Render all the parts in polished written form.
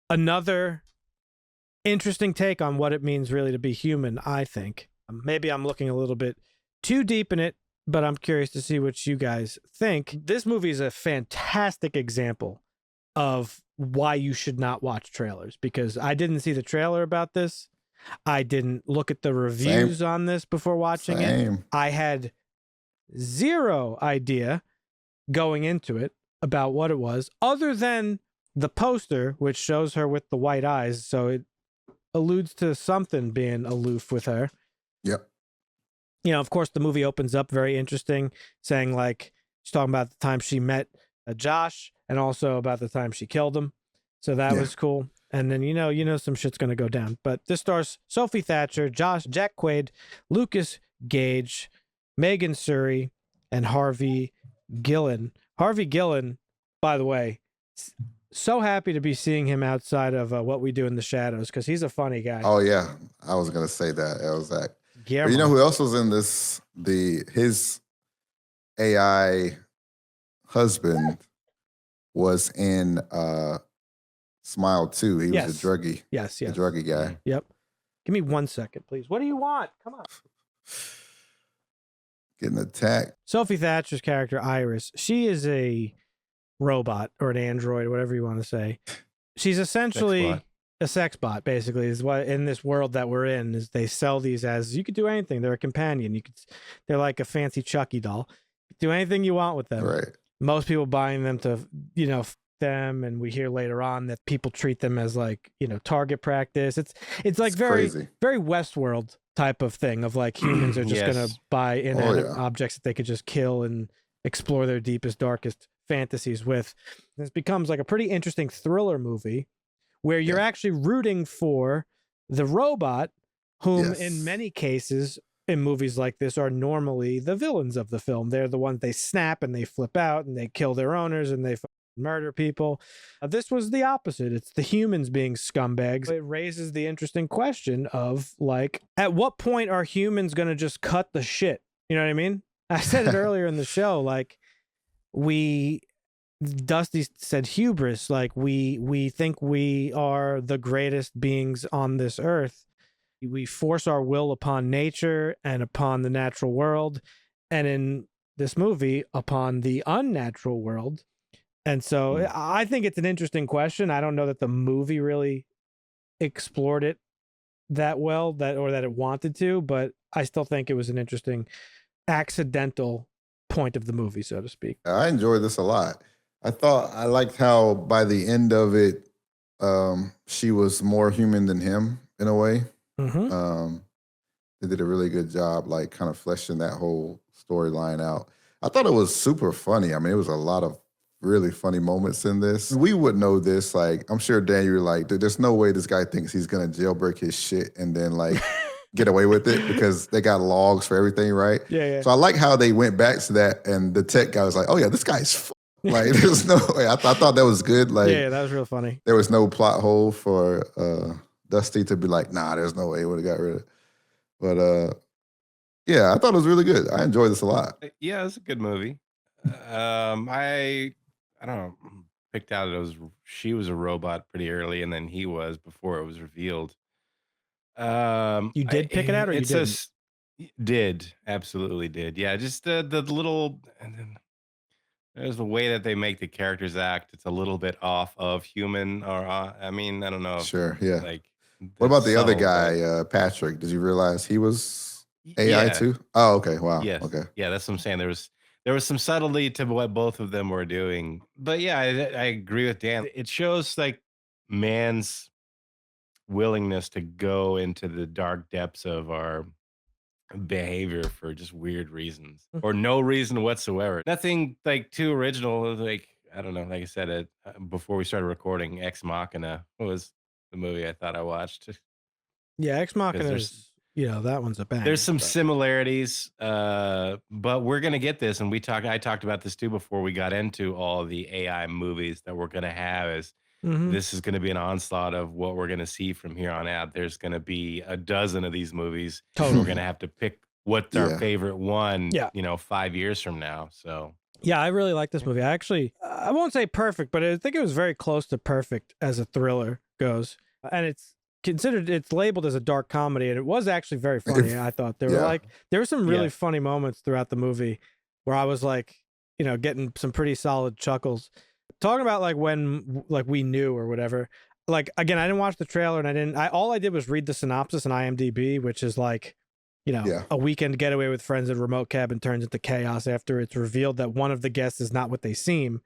Another interesting take on what it means really to be human, I think. Maybe I'm looking a little bit too deep in it, but I'm curious to see what you guys think. This movie is a fantastic example of why you should not watch trailers, because I didn't see the trailer about this. I didn't look at the Same, reviews on this before watching it. same. I had zero idea going into it about what it was, other than the poster, which shows her with the white eyes. So it alludes to something being aloof with her. Yep. You know, of course, the movie opens up very interesting, saying like she's talking about the time she met Josh, and also about the time she killed him. So that Yeah. was cool. And then you know some shit's gonna go down. But this stars Sophie Thatcher, Jack Quaid, Lucas Gage, Megan Surrey, and Harvey Gillen. Harvey Gillen, by the way, so happy to be seeing him outside of What We Do in the Shadows, because he's a funny guy. Oh yeah, I was gonna say that. It was that. But you know Guillermo. who else was in this? His AI husband was in Smile 2. He was Yes. a druggie. Yes, The yes. druggie guy. Yep. Give me 1 second, please. What do you want? Come on. Getting attacked. Sophie Thatcher's character, Iris, she is a robot or an android, whatever you want to say. She's essentially Sex bot. a sex bot, basically, is what in this world that we're in is they sell these as you could do anything. They're a companion. They're like a fancy Chucky doll. Do anything you want with them. Right. Most people buying them to, them, and we hear later on that people treat them as like, target practice. It's like very crazy. very Westworld type of thing of like humans are just Yes. gonna buy inanimate yeah. objects that they could just kill and explore their deepest, darkest fantasies with. This becomes like a pretty interesting thriller movie where you're actually rooting for the robot, whom Yes. in many cases in movies like this are normally the villains of the film. They're the ones they snap and they flip out and they kill their owners and they murder people. This was the opposite. It's the humans being scumbags. It raises the interesting question of like, at what point are humans going to just cut the shit? You know what I mean? I said it earlier in the show, like Dusty said hubris, like we think we are the greatest beings on this earth. We force our will upon nature and upon the natural world, and in this movie upon the unnatural world. And so I think it's an interesting question. I don't know that the movie really explored it that well, that it wanted to, but I still think it was an interesting accidental point of the movie, so to speak. I enjoyed this a lot. I liked how by the end of it, she was more human than him in a way. Mm-hmm. They did a really good job, like kind of fleshing that whole storyline out. I thought it was super funny. I mean, it was a lot of really funny moments in this. We would know this. Like, I'm sure, Dan, you're like, there's no way this guy thinks he's going to jailbreak his shit and then like get away with it because they got logs for everything, right? Yeah. So I like how they went back to that and the tech guy was like, oh yeah, this guy's like, there's no way. I thought that was good. Like, Yeah, that was real funny. there was no plot hole for Dusty to be like, nah, there's no way he would have got rid of it. But yeah, I thought it was really good. I enjoyed this a lot. Yeah, it's a good movie. I don't know. Picked out she was a robot pretty early, and then he was before it was revealed. You did pick it out, or you didn't? Did, absolutely did. Yeah, just the little, and then there's the way that they make the characters act. It's a little bit off of human, or I mean, I don't know. Sure, yeah. Like, What about the other subtle, guy, Patrick? Did you realize he was AI yeah. too? Oh, okay. Wow. Yes. Okay. Yeah, that's what I'm saying. There was some subtlety to what both of them were doing. But yeah, I agree with Dan. It shows like man's willingness to go into the dark depths of our behavior for just weird reasons or no reason whatsoever. Nothing like too original. Like, I don't know. Like I said, before we started recording, Ex Machina was the movie I thought I watched. Yeah, Ex Machina there's- is, that one's a bang. There's some similarities, but we're gonna get this, and I talked about this too before we got into all the AI movies that we're gonna have. Is this is gonna be an onslaught of what we're gonna see from here on out. There's gonna be a dozen of these movies. Totally. We're gonna have to pick what's our favorite one. Yeah. 5 years from now. So yeah, I really like this movie. I won't say perfect, but I think it was very close to perfect as a thriller. goes, and it's labeled as a dark comedy, and it was actually very funny. I thought there were some really funny moments throughout the movie where I was like, getting some pretty solid chuckles. Talking about like when like we knew or whatever. Like again, I didn't watch the trailer, and all I did was read the synopsis on IMDb, which is like, a weekend getaway with friends in a remote cabin turns into chaos after it's revealed that one of the guests is not what they seem.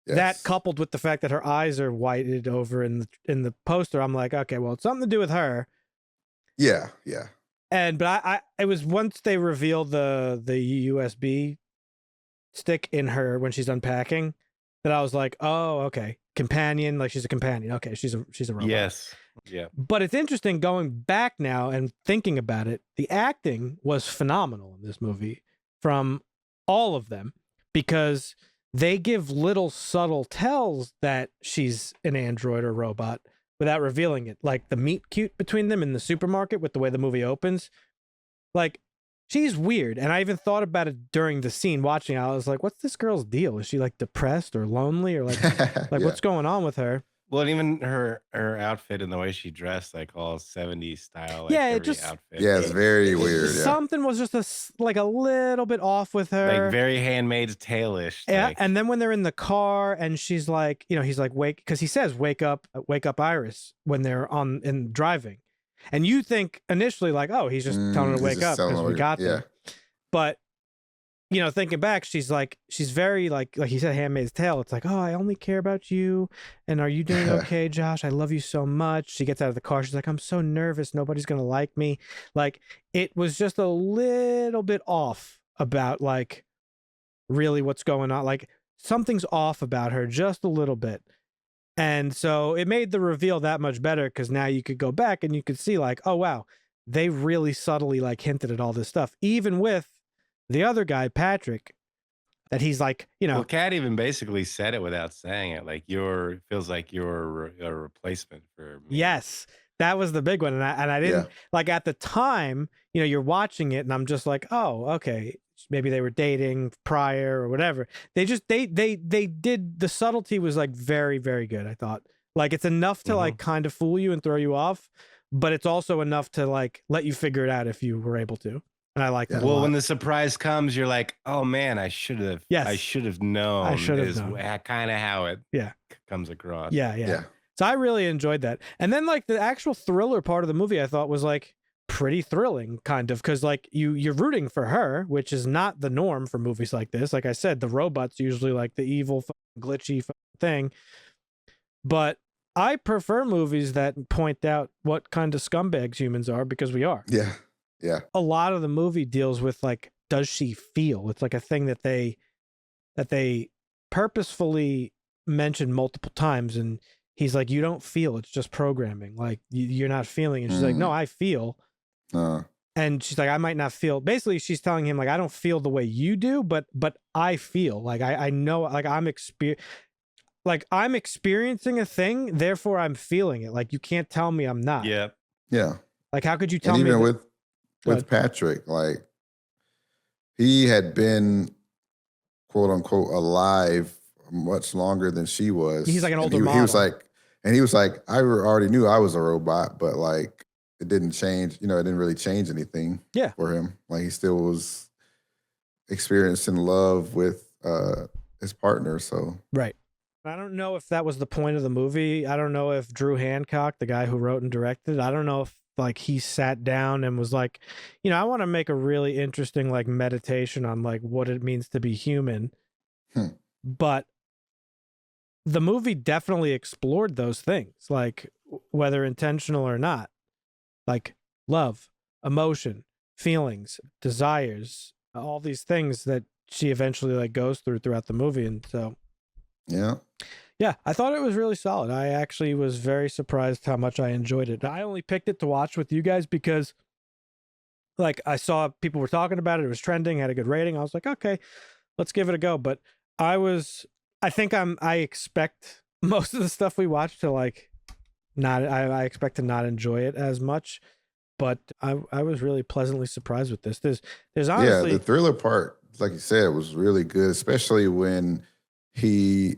Yes. That coupled with the fact that her eyes are whited over in the poster, I'm like, okay, well, it's something to do with her. Yeah. But I it was once they revealed the USB stick in her when she's unpacking that I was like, oh, okay, companion, like she's a companion. Okay, she's a robot. Yes. Yeah. But it's interesting going back now and thinking about it. The acting was phenomenal in this movie from all of them because they give little subtle tells that she's an android or robot without revealing it. Like the meet cute between them in the supermarket with the way the movie opens. Like, she's weird. And I even thought about it during the scene watching. I was like, what's this girl's deal? Is she like depressed or lonely or like what's going on with her? Well, and even her outfit and the way she dressed, like all 70s style. Like it just outfit. Yeah, it's very weird. Something was just a little bit off with her, like very Handmaid's Tale-ish. Yeah, like. And then when they're in the car and she's like, he's like, wake, because he says, wake up, Iris, when they're in driving, and you think initially like, oh, he's just telling her to wake up because we got there, but. Thinking back, she's very like he said, Handmaid's Tale. It's like, oh, I only care about you. And are you doing okay, Josh? I love you so much. She gets out of the car. She's like, I'm so nervous. Nobody's going to like me. Like, it was just a little bit off about like really what's going on. Like something's off about her just a little bit. And so it made the reveal that much better because now you could go back and you could see like, oh, wow, they really subtly like hinted at all this stuff, even with the other guy, Patrick, that he's like, Well, Kat even basically said it without saying it. Like feels like you're a replacement for me. Yes, that was the big one, and I didn't like at the time. You're watching it, and I'm just like, oh, okay, maybe they were dating prior or whatever. They did the subtlety was like very, very good. I thought like it's enough to like kind of fool you and throw you off, but it's also enough to like let you figure it out if you were able to. And I like that. Well, when the surprise comes, you're like, "Oh man, I should have. Yes, I should have known." I should have known. Kind of how it comes across. Yeah. So I really enjoyed that. And then like the actual thriller part of the movie, I thought was like pretty thrilling, kind of, because like you're rooting for her, which is not the norm for movies like this. Like I said, the robot's usually like the evil, glitchy thing. But I prefer movies that point out what kind of scumbags humans are because we are. Yeah. Yeah. A lot of the movie deals with like, does she feel? It's like a thing that they purposefully mention multiple times. And he's like, you don't feel, it's just programming. Like you're not feeling. And she's like, no, I feel. And she's like, I might not feel. Basically, she's telling him like, I don't feel the way you do, but I feel like I know, like I'm experiencing a thing, therefore I'm feeling it. Like you can't tell me I'm not. Yeah. Yeah. Like how could you tell me? Even with Patrick, like he had been quote unquote alive much longer than she was. He's like an older model. He was like, I already knew I was a robot, but like it didn't change. It didn't really change anything. For him. Like he still was experiencing love with his partner. So right. I don't know if that was the point of the movie. I don't know if Drew Hancock, the guy who wrote and directed, I don't know if like he sat down and was like, I want to make a really interesting like meditation on like what it means to be human. But the movie definitely explored those things, like whether intentional or not, like love, emotion, feelings, desires, all these things that she eventually like goes throughout the movie. And so yeah, I thought it was really solid. I actually was very surprised how much I enjoyed it. I only picked it to watch with you guys because like I saw people were talking about it. It was trending, had a good rating. I was like, okay, let's give it a go. But I expect most of the stuff we watch to like I expect to not enjoy it as much. But I was really pleasantly surprised with this. There's honestly the thriller part, like you said, was really good, especially when he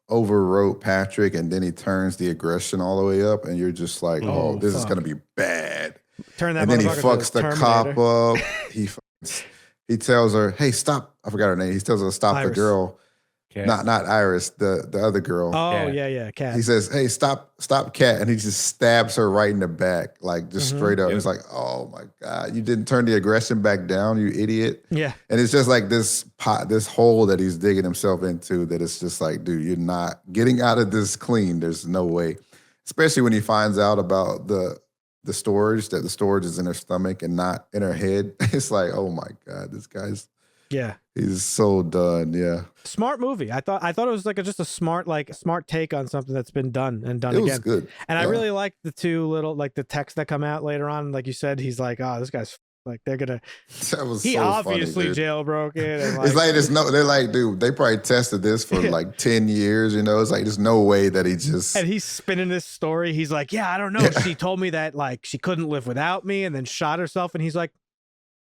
overwrote Patrick, and then he turns the aggression all the way up, and you're just like, oh, Oh, this is fuck. gonna be bad. Turn that And then he motherfucker fucks to the cop Terminator. up. He tells her, "Hey, stop!" I forgot her name. He tells her to stop the Iris. girl, Okay. not Iris, the other girl. Oh, Cat. yeah, Cat. He says, "Hey, stop, Cat," and he just stabs her right in the back, like just straight up. Yep. It's like, oh my god, you didn't turn the aggression back down, you idiot. Yeah. And it's just like this this hole that he's digging himself into. That it's just like, dude, you're not getting out of this clean. There's no way. Especially when he finds out about the storage, that the storage is in her stomach and not in her head. It's like, oh my god, this guy's. Yeah. He's so done. Yeah. Smart movie. I thought it was like just a smart take on something that's been done and done It again. was good. And I Yeah. really like the two little, like the texts that come out later on. Like you said, he's like, oh, this guy's like, they're gonna. That was He so obviously funny, dude. jailbroke it. And It's like there's no. They're like, dude, they probably tested this for like 10 years. You know, it's like there's no way that he just. and he's spinning this story. He's like, yeah, I don't know. Yeah. She told me that like she couldn't live without me, and then shot herself. And he's like,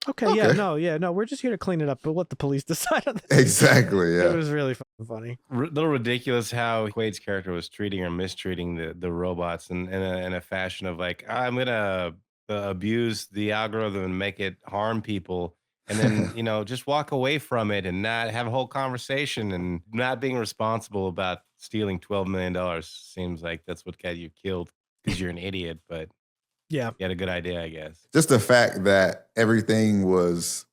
okay, Okay. yeah, no, we're just here to clean it up. But let the police decide on this. Exactly. It Yeah. was really fucking funny. Little ridiculous how Quaid's character was treating or mistreating the robots in a fashion of like, I'm gonna abuse the algorithm and make it harm people, and then just walk away from it and not have a whole conversation and not being responsible about stealing $12 million. Seems like that's what got you killed because you're an idiot, but Yeah. you had a good idea, I guess. Just the fact that everything was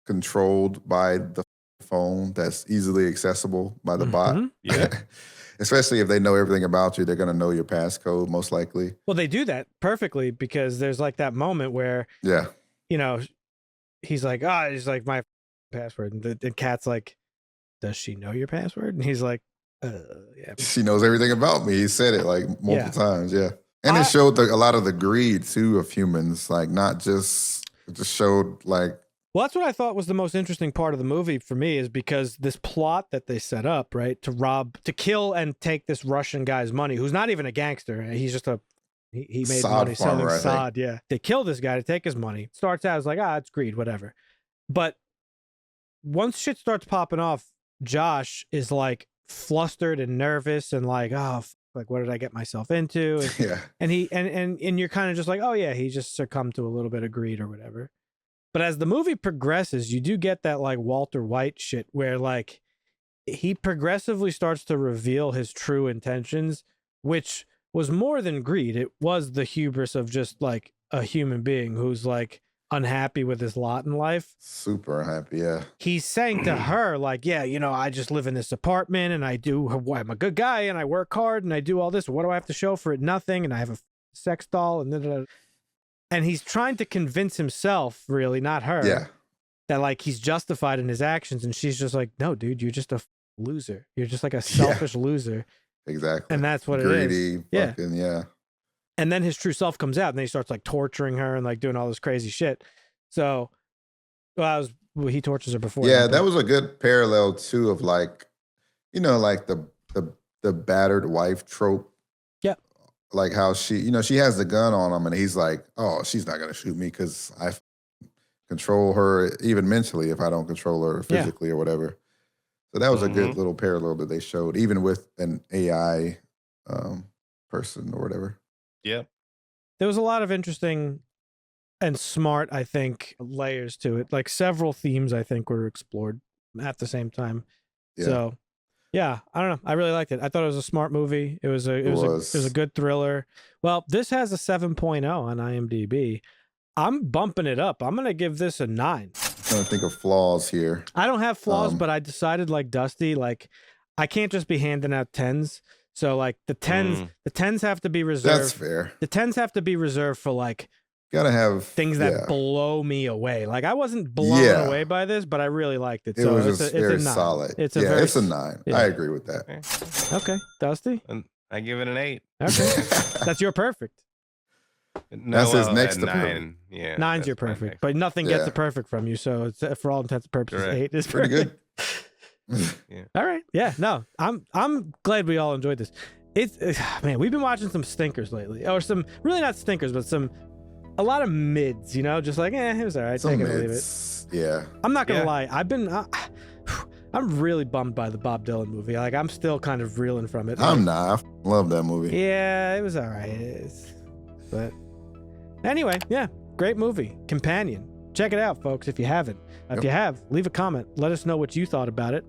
controlled by the phone that's easily accessible by the bot. Mhm. Yeah. Especially if they know everything about you, they're going to know your passcode most likely. Well, they do that perfectly because there's like that moment where Yeah. he's like, my password, and the cat's like, does she know your password? And he's like, yeah. She knows everything about me. He said it like multiple times. Yeah. And it showed a lot of the greed too of humans, like not just, it just showed like. Well, that's what I thought was the most interesting part of the movie for me, is because this plot that they set up, right, to kill and take this Russian guy's money, who's not even a gangster. He's just he made Sod money selling farmer, I think. sod. Yeah. They kill this guy to take his money. Starts out as like, it's greed, whatever. But once shit starts popping off, Josh is like flustered and nervous and like, like, what did I get myself into? And, Yeah. and he and you're kind of just like, oh yeah, he just succumbed to a little bit of greed or whatever. But as the movie progresses, you do get that like Walter White shit where like he progressively starts to reveal his true intentions, which was more than greed. It was the hubris of just like a human being who's like unhappy with his lot in life. Super happy. Yeah. He's saying to her like, yeah, I just live in this apartment and I'm a good guy and I work hard and I do all this. What do I have to show for it? Nothing. And I have a sex doll and he's trying to convince himself, really, not her, Yeah. that like he's justified in his actions. And she's just like, no, dude, you're just a loser. You're just like a selfish loser. Exactly. And that's what it is. Greedy. Yeah. Fucking, yeah. And then his true self comes out and then he starts like torturing her and like doing all this crazy shit. So, he tortures her before. Yeah, that was a good parallel too of like, like the battered wife trope. Yeah. Like how she has the gun on him and he's like, oh, she's not going to shoot me because I control her even mentally if I don't control her physically or whatever. So that was a good little parallel that they showed, even with an AI person or whatever. Yeah. There was a lot of interesting and smart, I think, layers to it. Like several themes, I think, were explored at the same time. Yeah. So, yeah, I don't know. I really liked it. I thought it was a smart movie. It was a good thriller. Well, this has a 7.0 on IMDb. I'm bumping it up. I'm gonna give this a 9. I'm trying to think of flaws here. I don't have flaws, but I decided like Dusty, like I can't just be handing out 10s. So like the 10s have to be reserved. That's fair. The 10s have to be reserved for like Gotta have things that blow me away. Like I wasn't blown away by this, but I really liked it. It So was it's very a 9. solid. It's a 9. Yeah. I agree with that. Okay, Dusty. And I give it an 8. Okay, that's your perfect. No, That's his well, next a to 9. perfect. Yeah, 9's that's your my perfect, next. but nothing gets Yeah. a perfect from you. So it's for all intents and purposes, Correct. 8 is Pretty perfect. good. All right, yeah, no, I'm glad we all enjoyed this. It's man, we've been watching some stinkers lately, or some really not stinkers, but a lot of mids. Just like it was all right. Some Take it or leave it. mids. Yeah. I'm not gonna Yeah. lie. I've been I'm really bummed by the Bob Dylan movie. Like, I'm still kind of reeling from it. I'm not. I love that movie. Yeah, it was all right. But anyway, yeah, great movie. Companion. Check it out, folks, if you haven't. If you have, leave a comment. Let us know what you thought about it.